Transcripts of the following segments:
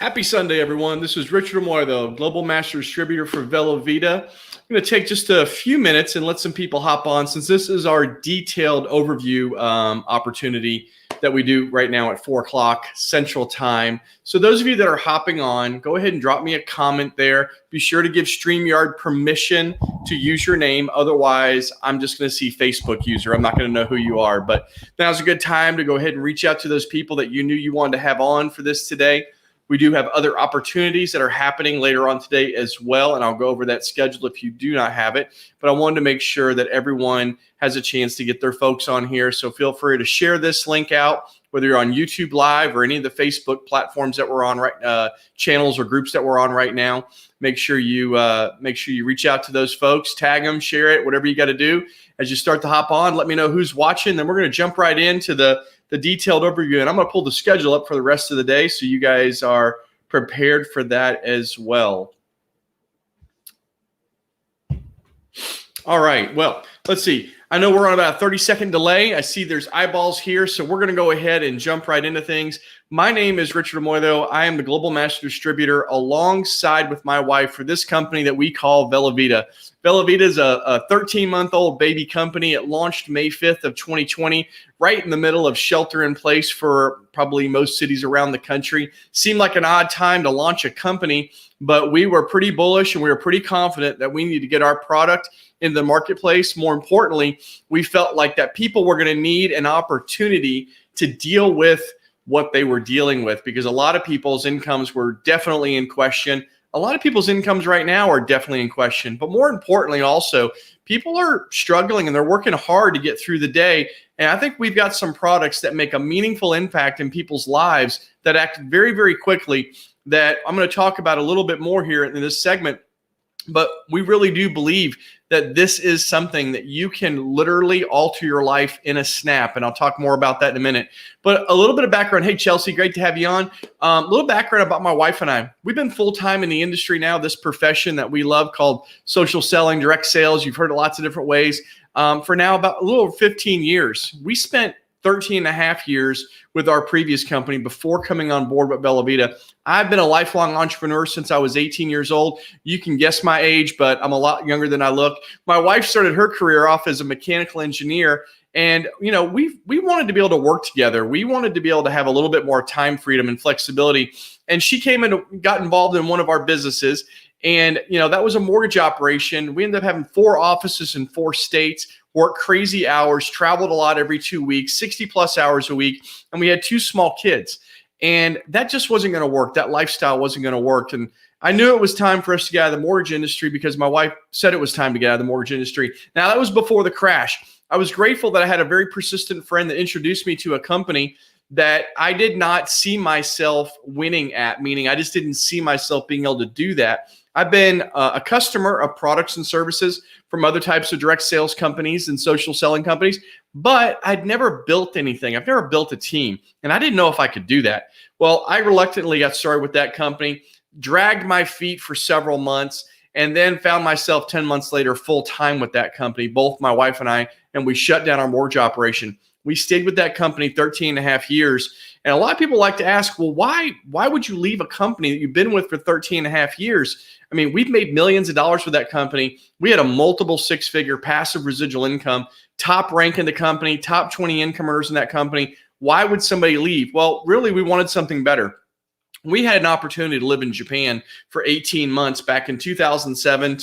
Happy Sunday, everyone. This is Richard Amoy, Global Master Distributor for Velovita. I'm going to take just a few minutes and let some people hop on since this is our detailed overview opportunity that we do right now at 4 o'clock Central Time. So those of you that are hopping on, go ahead and drop me a comment there. Be sure to give StreamYard permission to use your name. Otherwise, I'm just going to see Facebook user. I'm not going to know who you are. But now's a good time to go ahead and reach out to those people that you knew you wanted to have on for this today. We do have other opportunities that are happening later on today as well, and I'll go over that schedule if you do not have it. But I wanted to make sure that everyone has a chance to get their folks on here. So feel free to share this link out, whether you're on YouTube Live or any of the Facebook platforms that we're on channels or groups that we're on right now. Make sure you reach out to those folks, tag them, share it, whatever you got to do. As you start to hop on, let me know who's watching. Then we're going to jump right into the detailed overview, and I'm going to pull the schedule up for the rest of the day so you guys are prepared for that as well. All right, well, let's see. I know we're on about a 30-second delay. I see there's eyeballs here, so we're going to go ahead and jump right into things. My name is Richard Amoy. I am the Global Master Distributor alongside with my wife for this company that we call Velovita. Velovita is a 13-month-old baby company. It launched May 5th of 2020, right in the middle of shelter in place for probably most cities around the country. Seemed like an odd time to launch a company, but we were pretty bullish and we were pretty confident that we need to get our product in the marketplace. More importantly, we felt like that people were going to need an opportunity to deal with what they were dealing with, because a lot of people's incomes were definitely in question. A lot of people's incomes right now are definitely in question, but more importantly also, people are struggling and they're working hard to get through the day. And I think we've got some products that make a meaningful impact in people's lives that act very, very quickly that I'm going to talk about a little bit more here in this segment. But we really do believe that this is something that you can literally alter your life in a snap. And I'll talk more about that in a minute. But a little bit of background. Hey, Chelsea, great to have you on. A little background about my wife and I. We've been full-time in the industry now, this profession that we love called social selling, direct sales. You've heard it lots of different ways. For now, about a little over 15 years. We spent 13 and a half years with our previous company before coming on board with Velovita. I've been a lifelong entrepreneur since I was 18 years old. You can guess my age, but I'm a lot younger than I look. My wife started her career off as a mechanical engineer. And, you know, we wanted to be able to work together. We wanted to be able to have a little bit more time freedom and flexibility. And she came in and got involved in one of our businesses. And, you know, that was a mortgage operation. We ended up having 4 offices in 4 states, worked crazy hours, traveled a lot every 2 weeks, 60 plus hours a week. And we had 2 small kids. And that just wasn't going to work. That lifestyle wasn't going to work. And I knew it was time for us to get out of the mortgage industry because my wife said it was time to get out of the mortgage industry. Now, that was before the crash. I was grateful that I had a very persistent friend that introduced me to a company that I did not see myself winning at, meaning I just didn't see myself being able to do that. I've been a customer of products and services from other types of direct sales companies and social selling companies, but I'd never built anything. I've never built a team, and I didn't know if I could do that. Well, I reluctantly got started with that company, dragged my feet for several months, and then found myself 10 months later full-time with that company, both my wife and I, and we shut down our mortgage operation. We stayed with that company 13 and a half years. And a lot of people like to ask, well, why would you leave a company that you've been with for 13 and a half years? I mean, we've made millions of dollars with that company. We had a multiple 6-figure passive residual income, top rank in the company, top 20 income earners in that company. Why would somebody leave? Well, really, we wanted something better. We had an opportunity to live in Japan for 18 months back in 2017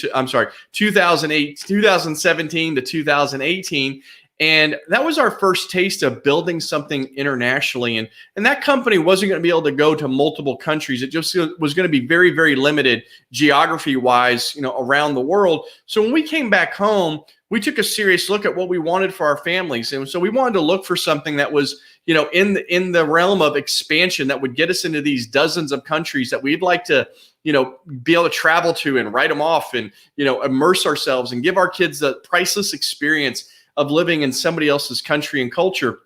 to 2018. And that was our first taste of building something internationally. And that company wasn't going to be able to go to multiple countries. It just was going to be very, very limited geography-wise, you know, around the world. So when we came back home, we took a serious look at what we wanted for our families. And so we wanted to look for something that was, you know, in the realm of expansion that would get us into these dozens of countries that we'd like to, you know, be able to travel to and write them off and, you know, immerse ourselves and give our kids the priceless experience of living in somebody else's country and culture.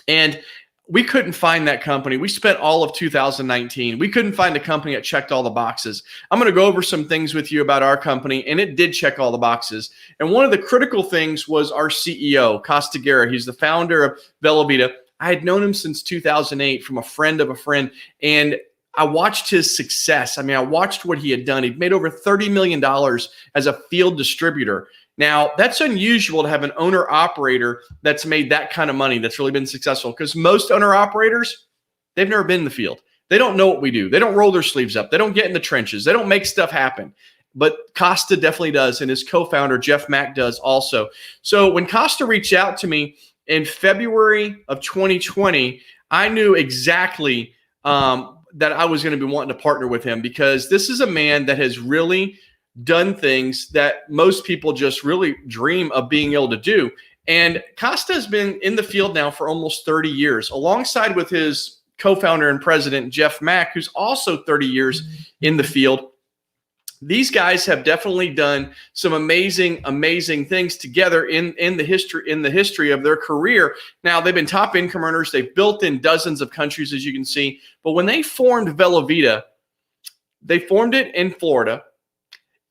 And we couldn't find that company. We spent all of 2019. We couldn't find a company that checked all the boxes. I'm going to go over some things with you about our company, and it did check all the boxes. And one of the critical things was our CEO, Costa Guerra. He's the founder of Velovita. I had known him since 2008 from a friend of a friend. And I watched his success. I mean, I watched what he had done. He'd made over $30 million as a field distributor. Now, that's unusual to have an owner-operator that's made that kind of money, that's really been successful, because most owner-operators, they've never been in the field. They don't know what we do. They don't roll their sleeves up. They don't get in the trenches. They don't make stuff happen. But Costa definitely does, and his co-founder, Jeff Mack, does also. So when Costa reached out to me in February of 2020, I knew exactly that I was going to be wanting to partner with him, because this is a man that has really done things that most people just really dream of being able to do. And Costa has been in the field now for almost 30 years, alongside with his co-founder and president, Jeff Mack, who's also 30 years in the field. These guys have definitely done some amazing, amazing things together in the history of their career. Now, they've been top income earners. They've built in dozens of countries, as you can see. But when they formed Velovita, they formed it in Florida,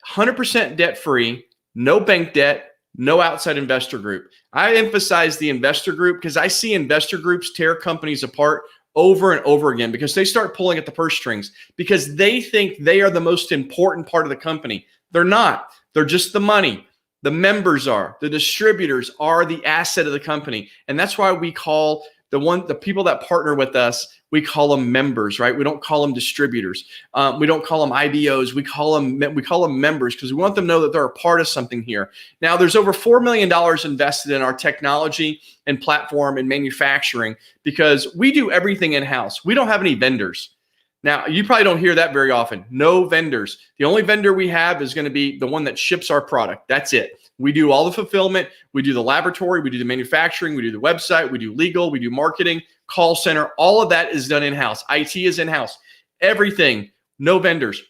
100% debt-free, no bank debt, no outside investor group. I emphasize the investor group because I see investor groups tear companies apart over and over again, because they start pulling at the purse strings because they think they are the most important part of the company. They're not. They're just the money. The members are. The distributors are the asset of the company. And that's why we call the people that partner with us, we call them members, right? We don't call them distributors. We don't call them IBOs. We call them members, because we want them to know that they're a part of something here. Now, there's over $4 million invested in our technology and platform and manufacturing, because we do everything in-house. We don't have any vendors. Now, you probably don't hear that very often. No vendors. The only vendor we have is going to be the one that ships our product. That's it. We do all the fulfillment. We do the laboratory. We do the manufacturing. We do the website. We do legal. We do marketing, call center. All of that is done in-house. IT is in-house. Everything. No vendors.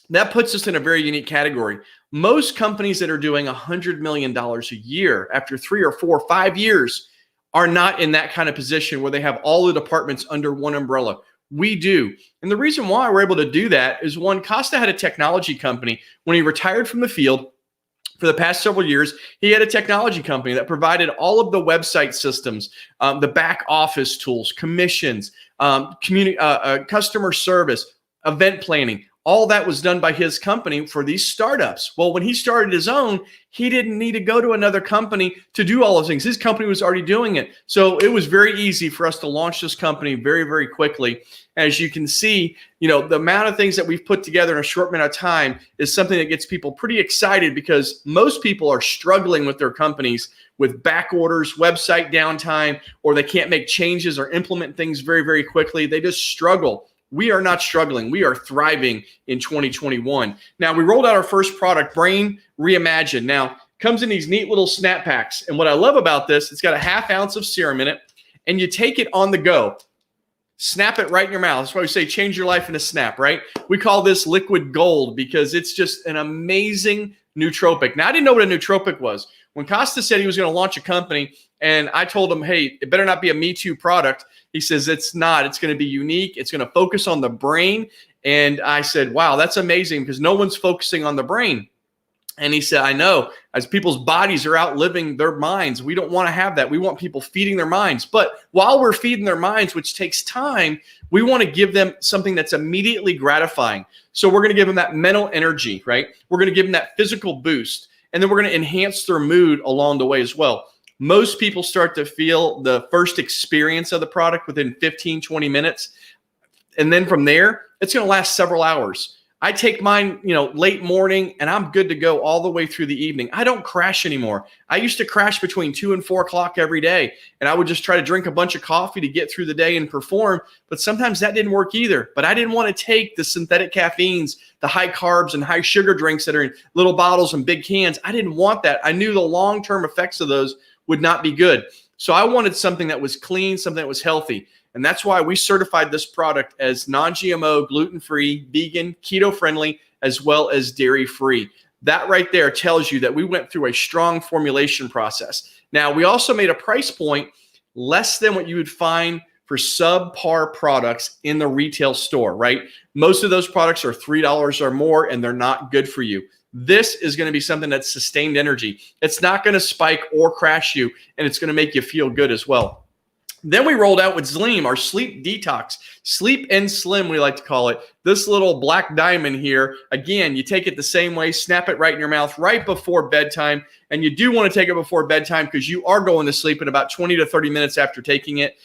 That puts us in a very unique category. Most companies that are doing $100 million a year after 3 or 4 or 5 years are not in that kind of position where they have all the departments under one umbrella. We do. And the reason why we're able to do that is, one, Costa had a technology company. When he retired from the field, for the past several years, he had a technology company that provided all of the website systems, the back office tools, commissions, customer service, event planning. All that was done by his company for these startups. Well, when he started his own, he didn't need to go to another company to do all those things. His company was already doing it. So it was very easy for us to launch this company very, very quickly. As you can see, the amount of things that we've put together in a short amount of time is something that gets people pretty excited, because most people are struggling with their companies with back orders, website downtime, or they can't make changes or implement things very, very quickly. They just struggle. We are not struggling. We are thriving in 2021. Now, we rolled out our first product, Brain Reimagined. Now, it comes in these neat little snap packs. And what I love about this, it's got a ½ ounce of serum in it, and you take it on the go. Snap it right in your mouth. That's why we say change your life in a snap, right? We call this liquid gold because it's just an amazing nootropic. Now, I didn't know what a nootropic was. When Costa said he was going to launch a company, and I told him, hey, it better not be a Me Too product. He says, it's not. It's going to be unique. It's going to focus on the brain. And I said, wow, that's amazing, because no one's focusing on the brain. And he said, I know, as people's bodies are outliving their minds, we don't want to have that. We want people feeding their minds. But while we're feeding their minds, which takes time, we want to give them something that's immediately gratifying. So we're going to give them that mental energy, right? We're going to give them that physical boost. And then we're going to enhance their mood along the way as well. Most people start to feel the first experience of the product within 15, 20 minutes. And then from there, it's going to last several hours. I take mine, late morning, and I'm good to go all the way through the evening. I don't crash anymore. I used to crash between 2 and 4 o'clock every day, and I would just try to drink a bunch of coffee to get through the day and perform. But sometimes that didn't work either. But I didn't want to take the synthetic caffeines, the high carbs and high sugar drinks that are in little bottles and big cans. I didn't want that. I knew the long-term effects of those would not be good. So I wanted something that was clean, something that was healthy. And that's why we certified this product as non-GMO, gluten-free, vegan, keto-friendly, as well as dairy-free. That right there tells you that we went through a strong formulation process. Now, we also made a price point less than what you would find for subpar products in the retail store, right? Most of those products are $3 or more, and they're not good for you. This is going to be something that's sustained energy. It's not going to spike or crash you, and it's going to make you feel good as well. Then we rolled out with Zleam, our sleep detox, sleep and slim, we like to call it. This little black diamond here, again, you take it the same way, snap it right in your mouth right before bedtime. And you do want to take it before bedtime because you are going to sleep in about 20 to 30 minutes after taking it.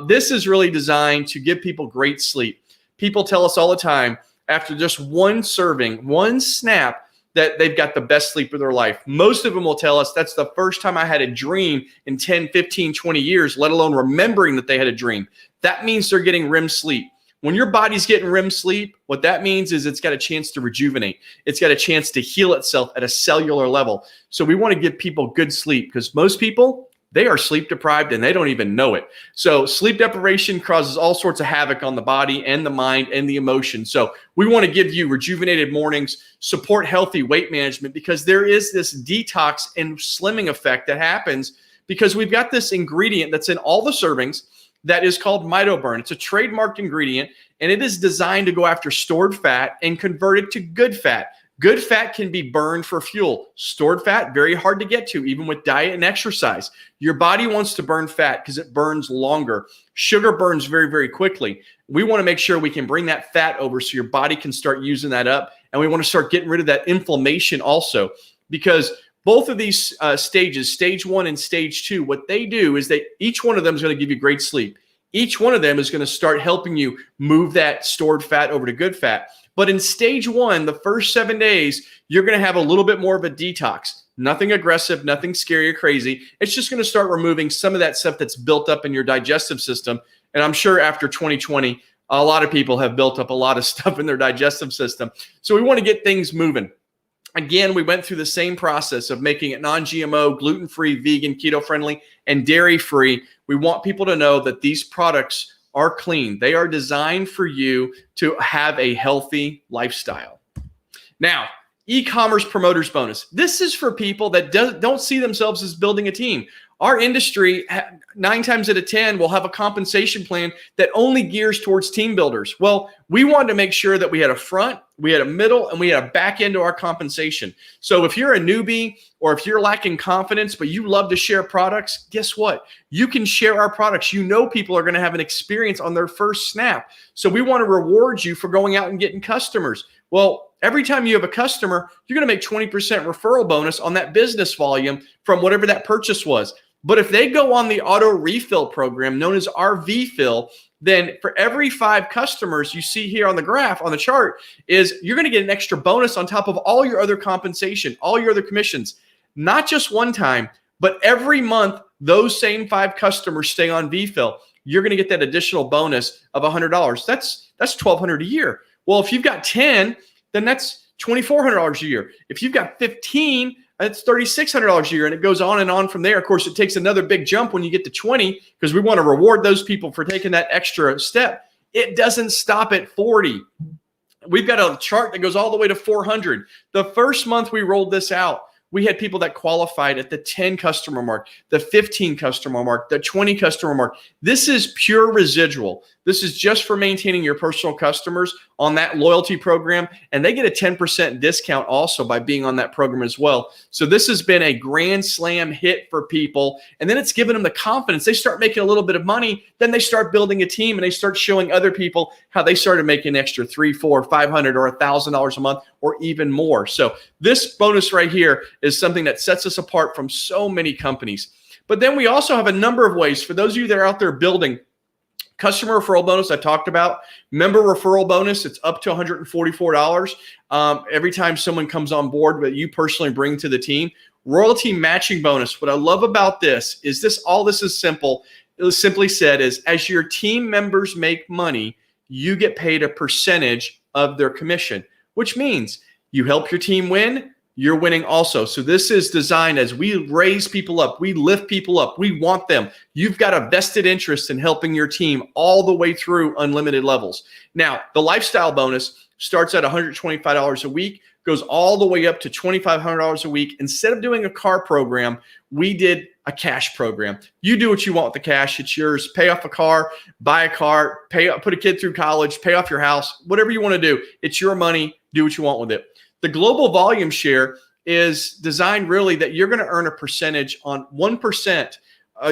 This is really designed to give people great sleep. People tell us all the time, after just one serving, one snap, that they've got the best sleep of their life. Most of them will tell us that's the first time I had a dream in 10, 15, 20 years, let alone remembering that they had a dream. That means they're getting REM sleep. When your body's getting REM sleep, what that means is it's got a chance to rejuvenate. It's got a chance to heal itself at a cellular level. So we want to give people good sleep because most people, they are sleep deprived and they don't even know it. So sleep deprivation causes all sorts of havoc on the body and the mind and the emotion. So we want to give you rejuvenated mornings, support healthy weight management, because there is this detox and slimming effect that happens because we've got this ingredient that's in all the servings that is called MitoBurn. It's a trademarked ingredient, and it is designed to go after stored fat and convert it to good fat. Good fat can be burned for fuel. Stored fat, very hard to get to, even with diet and exercise. Your body wants to burn fat because it burns longer. Sugar burns very, very quickly. We want to make sure we can bring that fat over so your body can start using that up. And we want to start getting rid of that inflammation also, because both of these stages, stage 1 and stage 2, what they do is each one of them is going to give you great sleep. Each one of them is going to start helping you move that stored fat over to good fat. But in stage 1, the first 7 days, you're going to have a little bit more of a detox. Nothing aggressive, nothing scary or crazy. It's just going to start removing some of that stuff that's built up in your digestive system. And I'm sure after 2020, a lot of people have built up a lot of stuff in their digestive system. So we want to get things moving. Again, we went through the same process of making it non-GMO, gluten-free, vegan, keto-friendly, and dairy-free. We want people to know that these products are clean. They are designed for you to have a healthy lifestyle. Now, e-commerce promoters bonus. This is for people that don't see themselves as building a team. Our industry, 9 times out of 10, will have a compensation plan that only gears towards team builders. Well, we wanted to make sure that we had a front, we had a middle, and we had a back end to our compensation. So if you're a newbie or if you're lacking confidence, but you love to share products, guess what? You can share our products. You know people are going to have an experience on their first snap. So we want to reward you for going out and getting customers. Well, every time you have a customer, you're going to make 20% referral bonus on that business volume from whatever that purchase was. But if they go on the auto refill program known as RV Fill, then for every 5 customers you see here on the graph, on the chart, is you're going to get an extra bonus on top of all your other compensation, all your other commissions. Not just one time, but every month those same 5 customers stay on VFill. You're going to get that additional bonus of $100. That's $1,200 a year. Well, if you've got 10, then that's $2,400 a year. If you've got 15, that's $3,600 a year, and it goes on and on from there. Of course, it takes another big jump when you get to 20 because we want to reward those people for taking that extra step. It doesn't stop at 40. We've got a chart that goes all the way to 400. The first month we rolled this out, we had people that qualified at the 10 customer mark, the 15 customer mark, the 20 customer mark. This is pure residual. This is just for maintaining your personal customers on that loyalty program. And they get a 10% discount also by being on that program as well. So this has been a grand slam hit for people. And then it's given them the confidence. They start making a little bit of money. Then they start building a team and they start showing other people how they started making an extra $300, $400, $500 or $1,000 a month or even more. So this bonus right here is something that sets us apart from so many companies. But then we also have a number of ways for those of you that are out there building. Customer referral bonus I talked about. Member referral bonus, it's up to $144 every time someone comes on board that you personally bring to the team. Royalty matching bonus. What I love about this is all this is simple. It was simply said is as your team members make money, you get paid a percentage of their commission, which means you help your team win, you're winning also. So this is designed as we raise people up, we lift people up, we want them. You've got a vested interest in helping your team all the way through unlimited levels. Now, the lifestyle bonus starts at $125 a week, goes all the way up to $2,500 a week. Instead of doing a car program, we did a cash program. You do what you want with the cash. It's yours. Pay off a car, buy a car, put a kid through college, pay off your house, whatever you want to do. It's your money. Do what you want with it. The global volume share is designed really that you're going to earn a percentage on 1%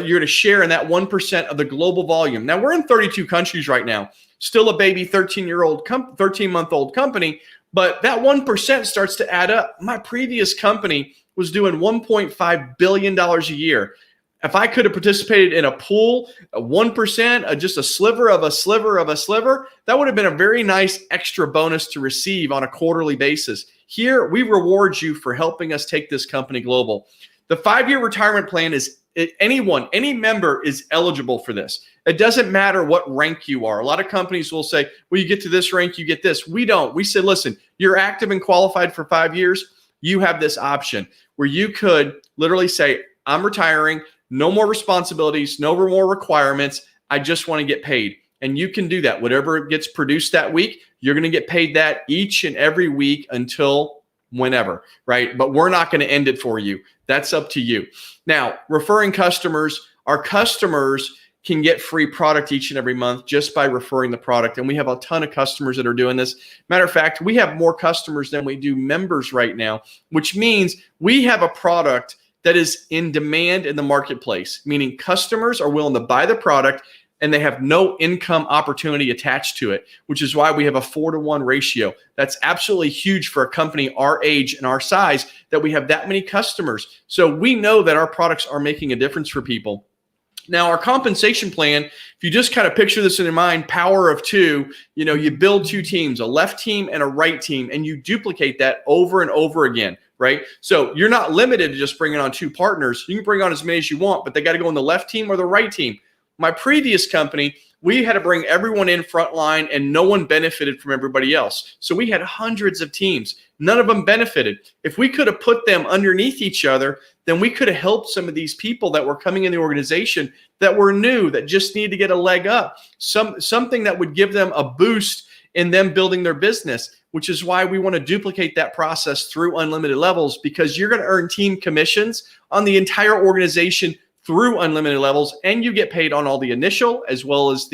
you're to share in that 1% of the global volume. Now we're in 32 countries right now, still a baby 13-month-old company, but that 1% starts to add up. My previous company was doing $1.5 billion a year. If I could have participated in a pool, 1%, just a sliver of a sliver of a sliver, that would have been a very nice extra bonus to receive on a quarterly basis. Here, we reward you for helping us take this company global. The 5-year retirement plan is any member is eligible for this. It doesn't matter what rank you are. A lot of companies will say, well, you get to this rank, you get this. We don't. We said, listen, you're active and qualified for 5 years. You have this option where you could literally say, I'm retiring. No more responsibilities, no more requirements. I just want to get paid. And you can do that. Whatever gets produced that week, you're going to get paid that each and every week until whenever, right? But we're not going to end it for you. That's up to you. Now, referring customers, our customers can get free product each and every month just by referring the product. And we have a ton of customers that are doing this. Matter of fact, we have more customers than we do members right now, which means we have a product that is in demand in the marketplace, meaning customers are willing to buy the product and they have no income opportunity attached to it, which is why we have a 4-to-1 ratio. That's absolutely huge for a company our age and our size that we have that many customers. So we know that our products are making a difference for people. Now, our compensation plan, if you just kind of picture this in your mind, power of two, you build 2 teams, a left team and a right team, and you duplicate that over and over again, right? So you're not limited to just bringing on 2 partners. You can bring on as many as you want, but they got to go on the left team or the right team. My previous company, we had to bring everyone in frontline and no one benefited from everybody else. So we had hundreds of teams. None of them benefited. If we could have put them underneath each other, then we could have helped some of these people that were coming in the organization that were new, that just need to get a leg up, something that would give them a boost in them building their business, which is why we want to duplicate that process through unlimited levels, because you're going to earn team commissions on the entire organization through unlimited levels, and you get paid on all the initial as well as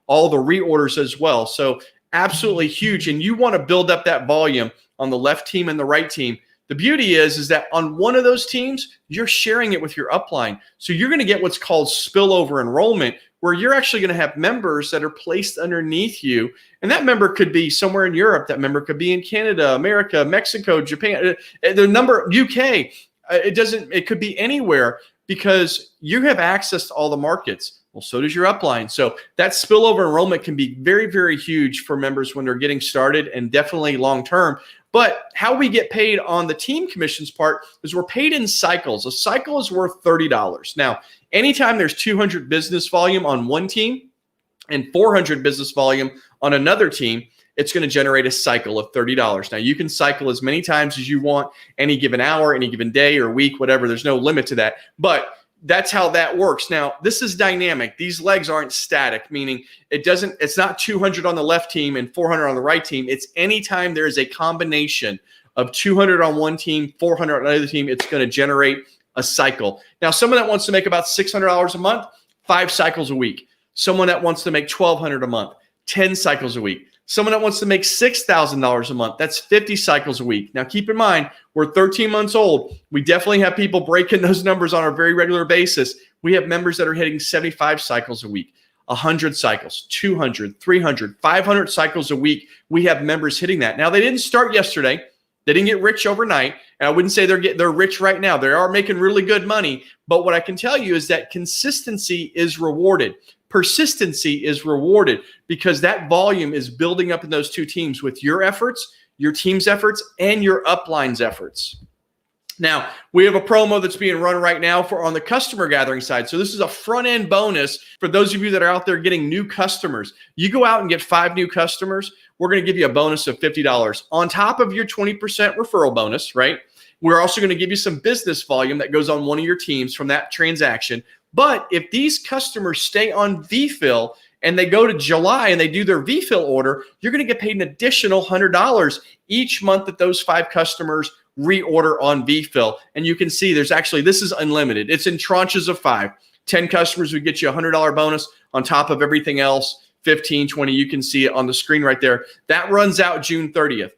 all the reorders as well. So absolutely huge. And you want to build up that volume on the left team and the right team. The beauty is that on one of those teams, you're sharing it with your upline. So you're going to get what's called spillover enrollment, where you're actually going to have members that are placed underneath you. And that member could be somewhere in Europe. That member could be in Canada, America, Mexico, Japan, UK. It could be anywhere, because you have access to all the markets. Well, so does your upline. So that spillover enrollment can be very, very huge for members when they're getting started, and definitely long-term. But how we get paid on the team commissions part is we're paid in cycles. A cycle is worth $30. Now, anytime there's 200 business volume on one team and 400 business volume on another team, it's going to generate a cycle of $30. Now, you can cycle as many times as you want, any given hour, any given day or week, whatever. There's no limit to that. But that's how that works. Now, this is dynamic. These legs aren't static, meaning it's not 200 on the left team and 400 on the right team. It's anytime there is a combination of 200 on one team, 400 on another team, it's going to generate a cycle. Now, someone that wants to make about $600 a month, 5 cycles a week. Someone that wants to make $1,200 a month, 10 cycles a week. Someone that wants to make $6,000 a month, that's 50 cycles a week. Now, keep in mind, we're 13 months old. We definitely have people breaking those numbers on a very regular basis. We have members that are hitting 75 cycles a week, 100 cycles, 200, 300, 500 cycles a week. We have members hitting that. Now, they didn't start yesterday. They didn't get rich overnight. And I wouldn't say they're rich right now. They are making really good money. But what I can tell you is that consistency is rewarded. Persistency is rewarded, because that volume is building up in those 2 teams with your efforts, your team's efforts, and your upline's efforts. Now, we have a promo that's being run right now on the customer gathering side. So this is a front-end bonus for those of you that are out there getting new customers. You go out and get 5 new customers, we're going to give you a bonus of $50 on top of your 20% referral bonus, right? We're also going to give you some business volume that goes on one of your teams from that transaction. But if these customers stay on VFill and they go to July and they do their VFill order, you're going to get paid an additional $100 each month that those 5 customers reorder on VFill. And you can see this is unlimited. It's in tranches of 5. 10 customers would get you a $100 bonus on top of everything else, 15, 20. You can see it on the screen right there. That runs out June 30th.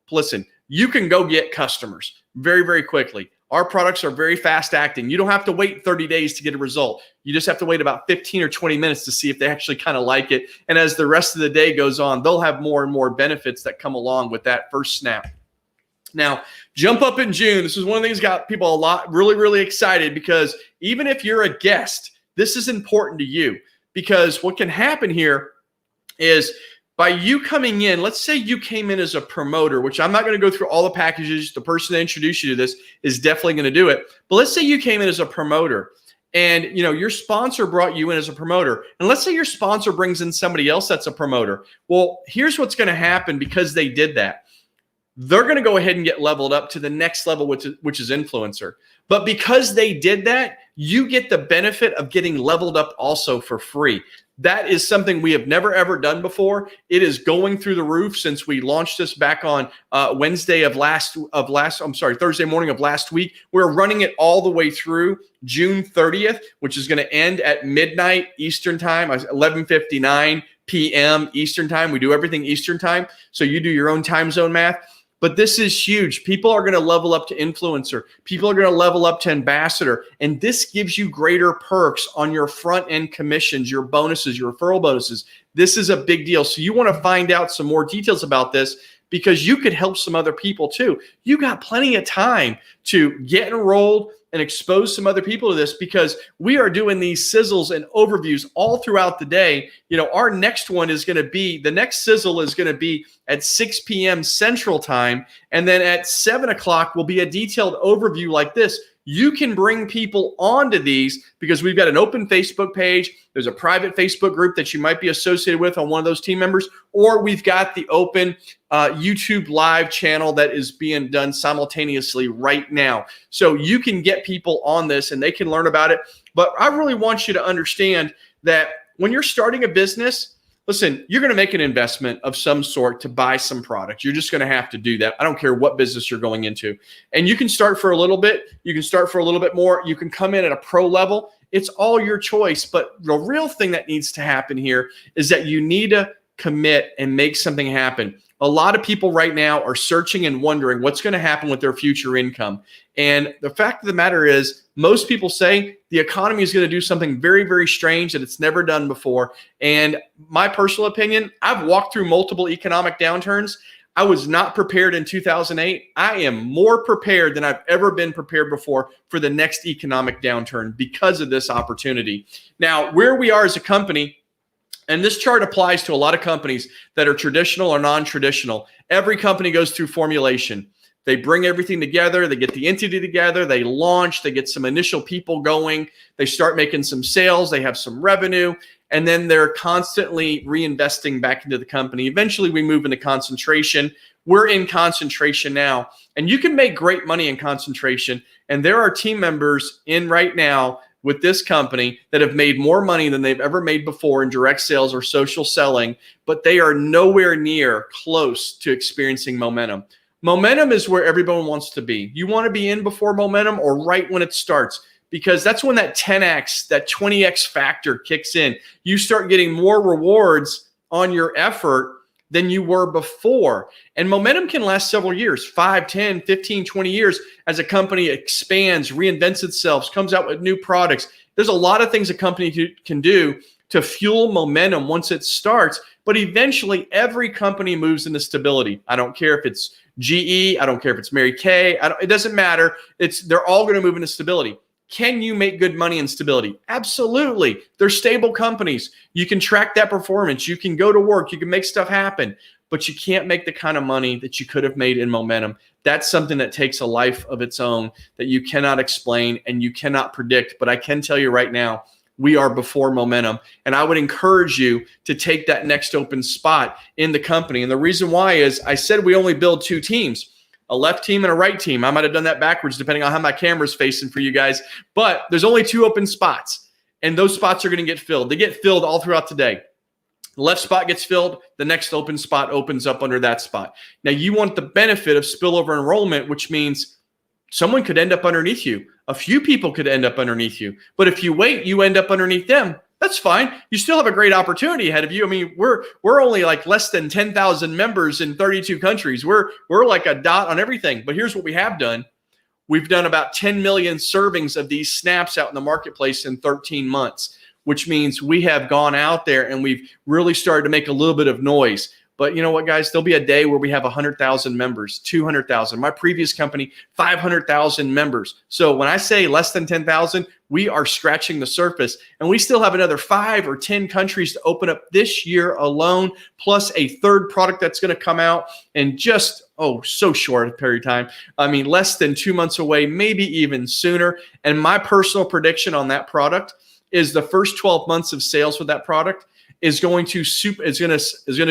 Listen, you can go get customers very, very quickly. Our products are very fast acting. You don't have to wait 30 days to get a result. You just have to wait about 15 or 20 minutes to see if they actually kind of like it. And as the rest of the day goes on, they'll have more and more benefits that come along with that first snap. Now, jump up in June. This is one of the things that got people really excited, because even if you're a guest, this is important to you, because what can happen here is by you coming in, let's say you came in as a promoter, which I'm not going to go through all the packages. The person that introduced you to this is definitely going to do it. But let's say you came in as a promoter and your sponsor brought you in as a promoter. And let's say your sponsor brings in somebody else that's a promoter. Well, here's what's going to happen because they did that. They're going to go ahead and get leveled up to the next level, which is influencer. But because they did that, you get the benefit of getting leveled up also for free. That is something we have never, ever done before. It is going through the roof since we launched this back on Thursday morning of last week. We're running it all the way through June 30th, which is going to end at midnight Eastern time, 11:59 p.m. Eastern time. We do everything Eastern time, so you do your own time zone math. But this is huge. People are going to level up to influencer. People are going to level up to ambassador. And this gives you greater perks on your front end commissions, your bonuses, your referral bonuses. This is a big deal. So you want to find out some more details about this, because you could help some other people too. You got plenty of time to get enrolled and expose some other people to this, because we are doing these sizzles and overviews all throughout the day. Our next one is going to be, the next sizzle is going to be at 6 p.m. Central Time. And then at 7 o'clock will be a detailed overview like this. You can bring people onto these because we've got an open Facebook page. There's a private Facebook group that you might be associated with on one of those team members, or we've got the open YouTube live channel that is being done simultaneously right now. So you can get people on this and they can learn about it. But I really want you to understand that when you're starting a business, listen, you're going to make an investment of some sort to buy some product. You're just going to have to do that. I don't care what business you're going into. And you can start for a little bit. You can start for a little bit more. You can come in at a pro level. It's all your choice. But the real thing that needs to happen here is that you need to commit and make something happen. A lot of people right now are searching and wondering what's going to happen with their future income. And the fact of the matter is, most people say the economy is going to do something very, very strange that it's never done before. And my personal opinion, I've walked through multiple economic downturns. I was not prepared in 2008. I am more prepared than I've ever been prepared before for the next economic downturn because of this opportunity. Now, where we are as a company, and this chart applies to a lot of companies that are traditional or non-traditional. Every company goes through formulation. They bring everything together. They get the entity together. They launch. They get some initial people going. They start making some sales. They have some revenue. And then they're constantly reinvesting back into the company. Eventually, we move into concentration. We're in concentration now. And you can make great money in concentration. And there are team members in right now with this company that have made more money than they've ever made before in direct sales or social selling, but they are nowhere near close to experiencing momentum. Momentum is where everyone wants to be. You want to be in before momentum or right when it starts, because that's when that 10x, that 20x factor kicks in. You start getting more rewards on your effort than you were before. And momentum can last several years, 5, 10, 15, 20 years as a company expands, reinvents itself, comes out with new products. There's a lot of things a company can do to fuel momentum once it starts, but eventually every company moves into stability. I don't care if it's GE, I don't care if it's Mary Kay, it doesn't matter. They're all going to move into stability. Can you make good money in stability? Absolutely. They're stable companies. You can track that performance. You can go to work. You can make stuff happen, but you can't make the kind of money that you could have made in momentum. That's something that takes a life of its own that you cannot explain and you cannot predict. But I can tell you right now, we are before momentum. And I would encourage you to take that next open spot in the company. And the reason why is I said we only build 2 teams. A left team and a right team. I might have done that backwards depending on how my camera's facing for you guys. But there's only 2 open spots, and those spots are going to get filled. They get filled all throughout the day. The left spot gets filled. The next open spot opens up under that spot. Now, you want the benefit of spillover enrollment, which means someone could end up underneath you. A few people could end up underneath you. But if you wait, you end up underneath them. That's fine. You still have a great opportunity ahead of you. I mean, we're only like less than 10,000 members in 32 countries. We're like a dot on everything. But here's what we have done. We've done about 10 million servings of these snaps out in the marketplace in 13 months, which means we have gone out there and we've really started to make a little bit of noise. But you know what, guys? There'll be a day where we have 100,000 members, 200,000. My previous company, 500,000 members. So when I say less than 10,000, we are scratching the surface. And we still have another 5 or 10 countries to open up this year alone, plus a third product that's going to come out in just, so short a period of time. I mean, less than 2 months away, maybe even sooner. And my personal prediction on that product is the first 12 months of sales with that product is going to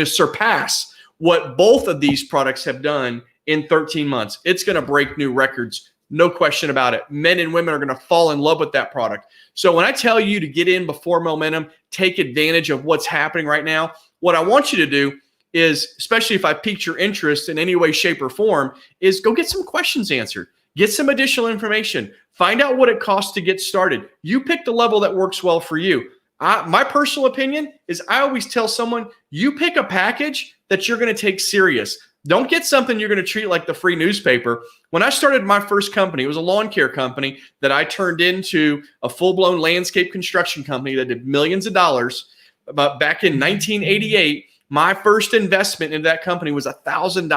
surpass what both of these products have done in 13 months. It's going to break new records, no question about it. Men and women are going to fall in love with that product. So when I tell you to get in before momentum, take advantage of what's happening right now, what I want you to do is, especially if I piqued your interest in any way, shape, or form, is go get some questions answered. Get some additional information. Find out what it costs to get started. You pick the level that works well for you. My personal opinion is I always tell someone, you pick a package that you're going to take serious. Don't get something you're going to treat like the free newspaper. When I started my first company, it was a lawn care company that I turned into a full-blown landscape construction company that did millions of dollars. But back in 1988, my first investment in that company was $1,000. $1,000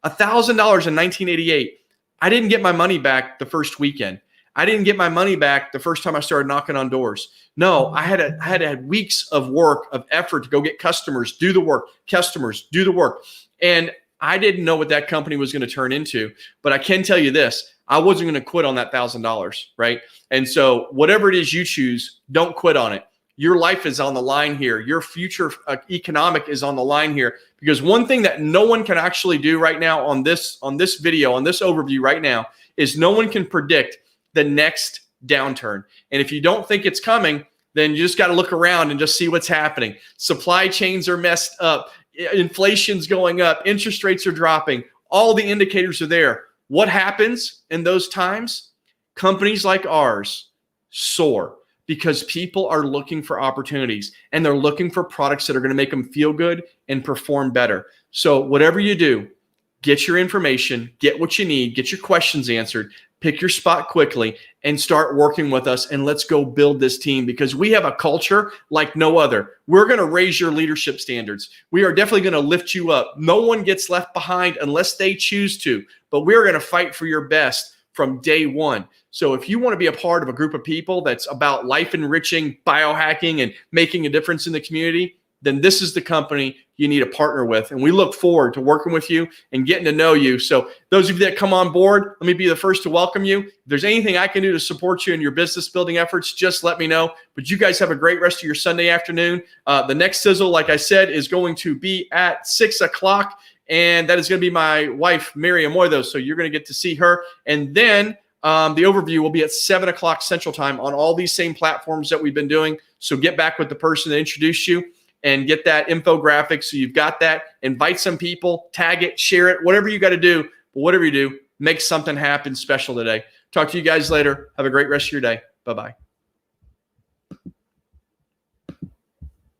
in 1988. I didn't get my money back the first weekend. I didn't get my money back the first time I started knocking on doors. No, I had weeks of work, of effort to go get customers, do the work, customers, do the work. And I didn't know what that company was going to turn into. But I can tell you this, I wasn't going to quit on that $1,000, right? And so whatever it is you choose, don't quit on it. Your life is on the line here. Your future economic is on the line here. Because one thing that no one can actually do right now on this video, on this overview right now, is no one can predict the next downturn. And if you don't think it's coming, then you just got to look around and just see what's happening. Supply chains are messed up. Inflation's going up. Interest rates are dropping. All the indicators are there. What happens in those times? Companies like ours soar because people are looking for opportunities and they're looking for products that are going to make them feel good and perform better. So whatever you do, get your information, get what you need, get your questions answered, pick your spot quickly, and start working with us, and let's go build this team because we have a culture like no other. We're going to raise your leadership standards. We are definitely going to lift you up. No one gets left behind unless they choose to, but we're going to fight for your best from day one. So if you want to be a part of a group of people that's about life enriching, biohacking, and making a difference in the community, then this is the company you need to partner with. And we look forward to working with you and getting to know you. So those of you that come on board, let me be the first to welcome you. If there's anything I can do to support you in your business building efforts, just let me know. But you guys have a great rest of your Sunday afternoon. The next sizzle, like I said, is going to be at 6 o'clock. And that is going to be my wife, Mary Amoido. So you're going to get to see her. And then the overview will be at 7 o'clock Central Time on all these same platforms that we've been doing. So get back with the person that introduced you and get that infographic so you've got that. Invite some people, tag it, share it, whatever you got to do. But whatever you do, make something happen special today. Talk to you guys later. Have a great rest of your day. Bye-bye.